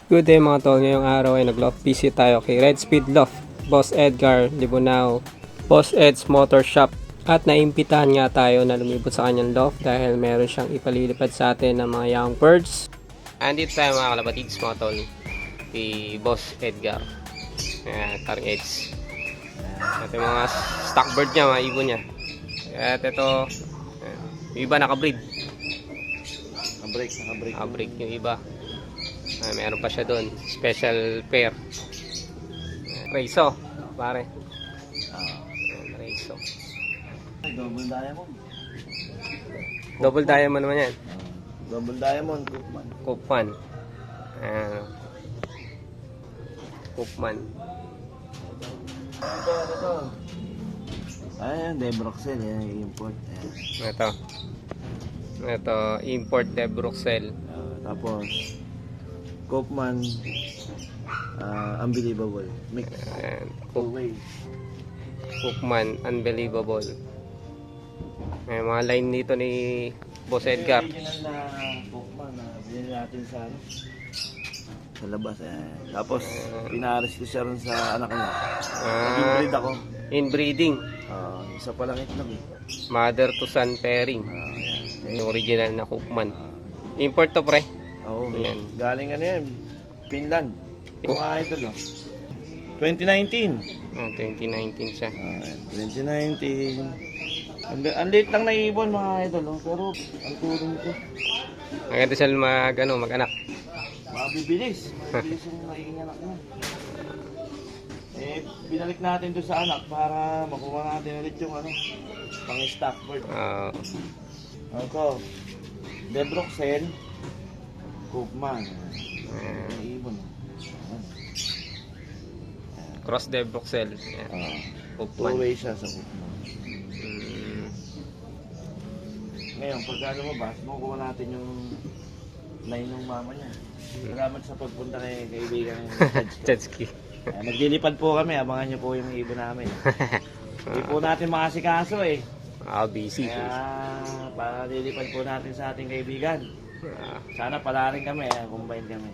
Good day mga tol, ngayong araw ay nag-loft visit tayo kay Red Speed Loft, Boss Edgar Libunao, Boss Ed's Motor Shop. At naimbitahan nga tayo na lumibot sa kanyang loft dahil meron siyang ipalilipad sa atin ng mga young birds. Andito tayo mga kalapatids mga tol, kay Boss Edgar, Taring Eds. At yung mga stock bird niya, mga ibon niya. At ito, yung iba nakabreed. Nakabreak yung iba. Meron pa siya doon, special pair. Reiso, pare. Reiso. Double diamond. Double diamond naman yan. Double diamond, Cookman. Cookman. Cookman. Ito. Ayan, Debroxel, yan yung import. Ayan. Ito, import de Bruxelles. Tapos, Cookman, Unbelievable. Mix. Cookman, Unbelievable. May mga line dito ni Boss Edgar. Yung original na Cookman na binili natin sa labas. Ayan. Tapos, pinares ko siya rin sa anak niya. Nag-inbreed ako. Inbreeding. Isa pa lang itlog eh. Mother to son pairing. Yung original na Cookman. Import to pre. Oo. Ayan. Galing ano yan, Finland. Mga idol, 2019. 2019 siya. 2019. Ang late lang naibon mga idol, pero ang tulong ko. Maganda siya mag-anak. Mabibilis. Mabilis yung naging anak niya. Binalik natin doon sa anak para makuha natin ulit yung pang stock bird. Ito, Debroxel, Cookman. Ibon. Cross de Bruxelles. Cookman. Two-way siya sa Cookman. Ngayon, pagka lumabas, makukuha natin yung line ng mama niya. Salamat sa pagpunta kay kaibigan ng Jetski. Naglilipad po kami, abangan niyo po yung ibon namin. Hindi po natin makasikaso eh. Busy. Kaya para lilipad po natin sa ating kaibigan. Sana pala rin kami, combine kami.